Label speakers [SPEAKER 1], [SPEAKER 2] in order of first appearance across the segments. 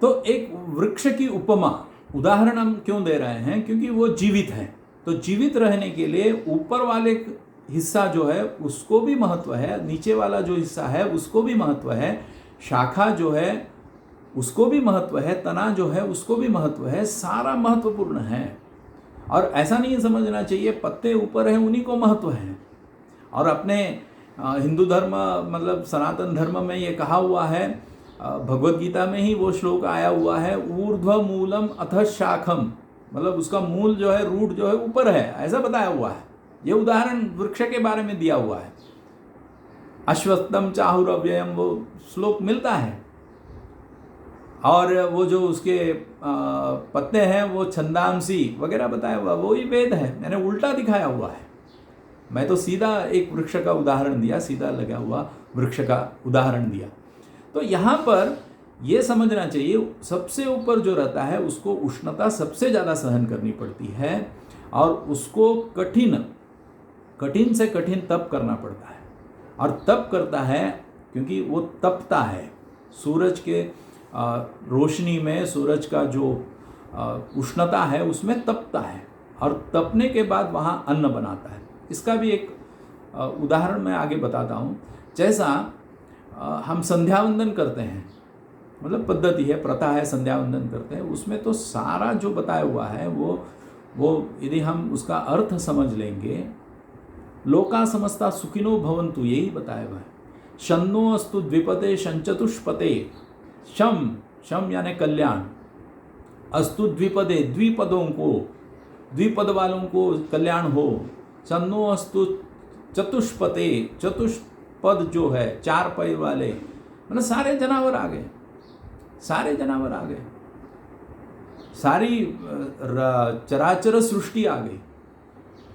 [SPEAKER 1] तो एक वृक्ष की उपमा उदाहरण हम क्यों दे रहे हैं, क्योंकि वो जीवित है। तो जीवित रहने के लिए ऊपर वाले हिस्सा जो है उसको भी महत्व है, नीचे वाला जो हिस्सा है उसको भी महत्व है, शाखा जो है उसको भी महत्व है, तना जो है उसको भी महत्व है, सारा महत्वपूर्ण है। और ऐसा नहीं समझना चाहिए पत्ते ऊपर हैं उन्हीं को महत्व है। और अपने हिंदू धर्म मतलब सनातन धर्म में ये कहा हुआ है, भगवत गीता में ही वो श्लोक आया हुआ है, ऊर्ध्व मूलम अथ शाखम, मतलब उसका मूल जो है, रूट जो है ऊपर है, ऐसा बताया हुआ है। ये उदाहरण वृक्ष के बारे में दिया हुआ है। अश्वत्थम चाहुरव्ययम वो श्लोक मिलता है। और वो जो उसके पत्ते हैं वो छंदांसी वगैरह बताया हुआ, वो ही वेद है। मैंने उल्टा दिखाया हुआ है। मैं तो सीधा एक वृक्ष का उदाहरण दिया, सीधा लगा हुआ वृक्ष का उदाहरण दिया। तो यहाँ पर ये समझना चाहिए सबसे ऊपर जो रहता है उसको उष्णता सबसे ज़्यादा सहन करनी पड़ती है और उसको कठिन से कठिन तप करना पड़ता है। और तप करता है क्योंकि वो तपता है, सूरज के रोशनी में सूरज का जो उष्णता है उसमें तपता है और तपने के बाद वहाँ अन्न बनाता है। इसका भी एक उदाहरण मैं आगे बताता हूँ। जैसा हम संध्या वंदन करते हैं, मतलब पद्धति है, प्रथा है, संध्या वंदन करते हैं, उसमें तो सारा जो बताया हुआ है वो यदि हम उसका अर्थ समझ लेंगे, लोका समस्ता सुखिनो भवन्तु, यही बताया हुआ है। शन्नो अस्तु द्विपदे शंचतुष्पते, शम यानी कल्याण, अस्तु द्विपदे, द्विपदों को, द्विपद वालों को कल्याण हो। शन्नो अस्तु चतुष्पते, चतुष्पद जो है चार पैर वाले, मतलब सारे जानवर आ गए, सारे जानवर आ गए, सारी चराचर सृष्टि आ गई।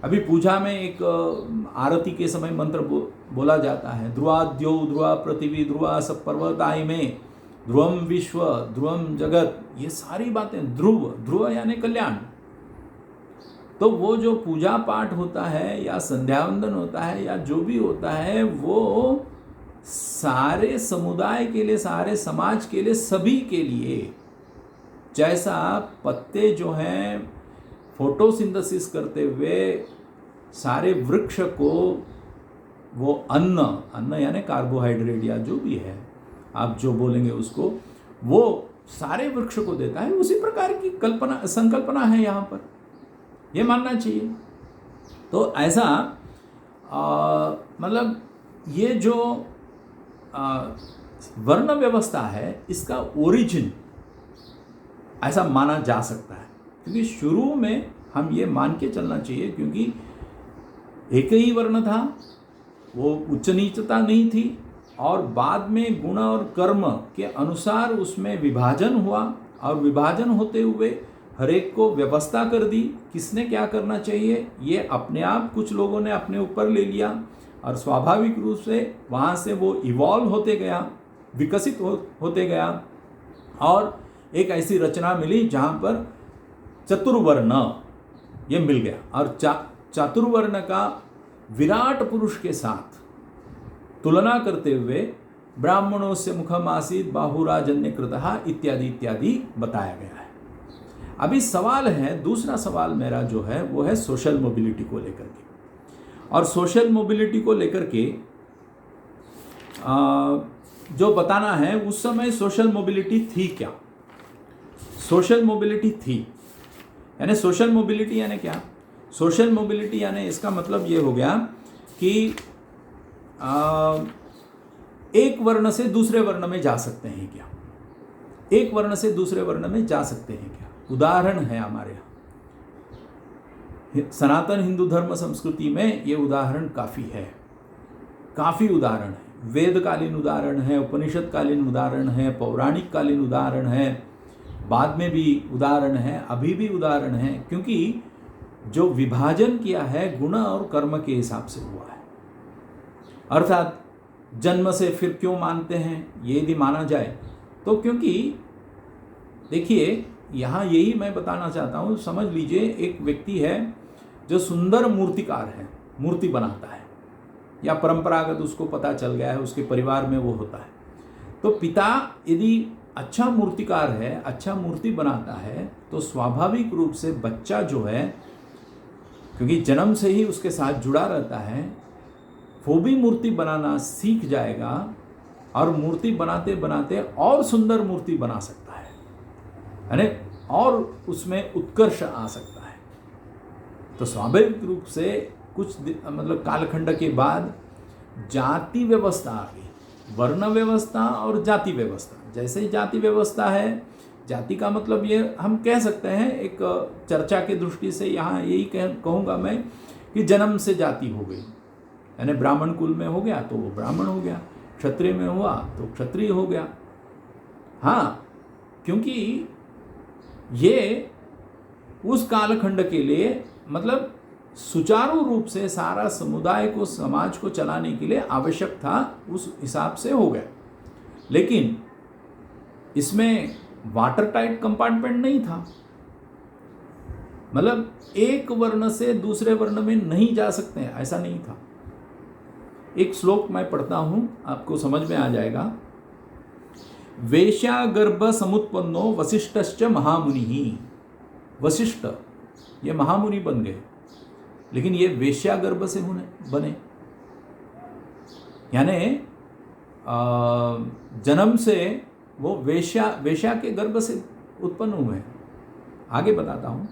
[SPEAKER 1] अभी पूजा में एक आरती के समय मंत्र बोला जाता है, ध्रुवाद्यो ध्रुवा पृथ्वी ध्रुवा सब पर्वताई में, ध्रुवम विश्व ध्रुवम जगत, ये सारी बातें, ध्रुव यानी कल्याण। तो वो जो पूजा पाठ होता है या संध्यावंदन होता है या जो भी होता है वो सारे समुदाय के लिए, सारे समाज के लिए, सभी के लिए। जैसा पत्ते जो हैं फोटोसिंथेसिस करते हुए सारे वृक्ष को वो अन्न यानी कार्बोहाइड्रेट या जो भी है आप जो बोलेंगे उसको, वो सारे वृक्ष को देता है, उसी प्रकार की संकल्पना है यहाँ पर, ये मानना चाहिए। तो ऐसा मतलब ये जो वर्ण व्यवस्था है इसका ओरिजिन ऐसा माना जा सकता है, क्योंकि शुरू में हम ये मान के चलना चाहिए, क्योंकि एक ही वर्ण था, वो उच्च नीचता नहीं थी, और बाद में गुण और कर्म के अनुसार उसमें विभाजन हुआ, और विभाजन होते हुए हर एक को व्यवस्था कर दी, किसने क्या करना चाहिए ये अपने आप कुछ लोगों ने अपने ऊपर ले लिया, और स्वाभाविक रूप से वहाँ से वो इवॉल्व होते गया, विकसित होते गया, और एक ऐसी रचना मिली जहाँ पर चतुर्वर्ण ये मिल गया। और चातुर्वर्ण का विराट पुरुष के साथ तुलना करते हुए ब्राह्मणों से मुखम आसीत बाहुराजन्य कृतः इत्यादि इत्यादि बताया गया है। अभी सवाल है, दूसरा सवाल मेरा जो है वो है सोशल मोबिलिटी को लेकर के। और सोशल मोबिलिटी को लेकर के जो बताना है, उस समय सोशल मोबिलिटी थी क्या? सोशल मोबिलिटी थी, यानी सोशल मोबिलिटी यानी क्या? सोशल मोबिलिटी यानी इसका मतलब ये हो गया कि एक वर्ण से दूसरे वर्ण में जा सकते हैं क्या? एक वर्ण से दूसरे वर्ण में जा सकते हैं क्या? उदाहरण है हमारे यहाँ सनातन हिंदू धर्म संस्कृति में, ये उदाहरण काफ़ी है, काफ़ी उदाहरण है। वेदकालीन उदाहरण है, उपनिषद कालीन उदाहरण है, पौराणिक कालीन उदाहरण है, बाद में भी उदाहरण है, अभी भी उदाहरण है, क्योंकि जो विभाजन किया है गुण और कर्म के हिसाब से हुआ है। अर्थात जन्म से फिर क्यों मानते हैं, ये यदि माना जाए तो क्योंकि देखिए यहाँ यही मैं बताना चाहता हूँ, समझ लीजिए एक व्यक्ति है जो सुंदर मूर्तिकार है, मूर्ति बनाता है, या परंपरागत उसको पता चल गया है, उसके परिवार में वो होता है, तो पिता यदि अच्छा मूर्तिकार है, अच्छा मूर्ति बनाता है, तो स्वाभाविक रूप से बच्चा जो है, क्योंकि जन्म से ही उसके साथ जुड़ा रहता है, वो भी मूर्ति बनाना सीख जाएगा और मूर्ति बनाते बनाते और सुंदर मूर्ति बना सकता है, यानी और उसमें उत्कर्ष आ सकता है। तो स्वाभाविक रूप से कुछ मतलब कालखंड के बाद जाति व्यवस्था आ गई, वर्ण व्यवस्था और जाति व्यवस्था। जैसे ही जाति व्यवस्था है, जाति का मतलब ये हम कह सकते हैं, एक चर्चा की दृष्टि से यहाँ यही कहूँगा मैं कि जन्म से जाति हो गई, यानी ब्राह्मण कुल में हो गया तो वो ब्राह्मण हो गया, क्षत्रिय में हुआ तो क्षत्रिय हो गया। हाँ, क्योंकि ये उस कालखंड के लिए मतलब सुचारू रूप से सारा समुदाय को, समाज को चलाने के लिए आवश्यक था, उस हिसाब से हो गया। लेकिन इसमें वाटर टाइट कंपार्टमेंट नहीं था, मतलब एक वर्ण से दूसरे वर्ण में नहीं जा सकते हैं, ऐसा नहीं था। एक श्लोक मैं पढ़ता हूं, आपको समझ में आ जाएगा। वेश्या गर्भ समुत्पन्नो वशिष्ठश्च महामुनि। वशिष्ठ ये महामुनि बन गए, लेकिन ये वेश्या गर्भ से बने, यानी जन्म से वो वेश्या के गर्भ से उत्पन्न हुए। आगे बताता हूं।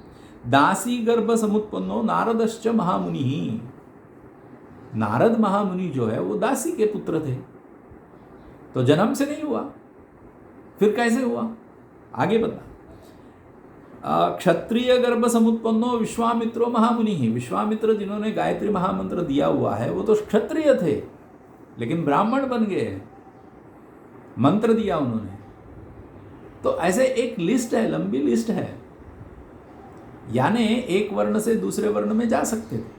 [SPEAKER 1] दासी गर्भ समुत्पन्नो नारदश्च महामुनि। नारद महामुनि जो है वो दासी के पुत्र थे, तो जन्म से नहीं हुआ, फिर कैसे हुआ? आगे बता। क्षत्रिय गर्भ समुत्पन्नो विश्वामित्रो महामुनि। विश्वामित्र जिन्होंने गायत्री महामंत्र दिया हुआ है वो तो क्षत्रिय थे, लेकिन ब्राह्मण बन गए, मंत्र दिया उन्होंने। तो ऐसे एक लिस्ट है, लंबी लिस्ट है, यानी एक वर्ण से दूसरे वर्ण में जा सकते थे,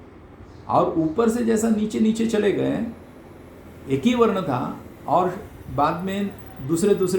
[SPEAKER 1] और ऊपर से जैसा नीचे नीचे चले गए, एक ही वर्ण था और बाद में दूसरे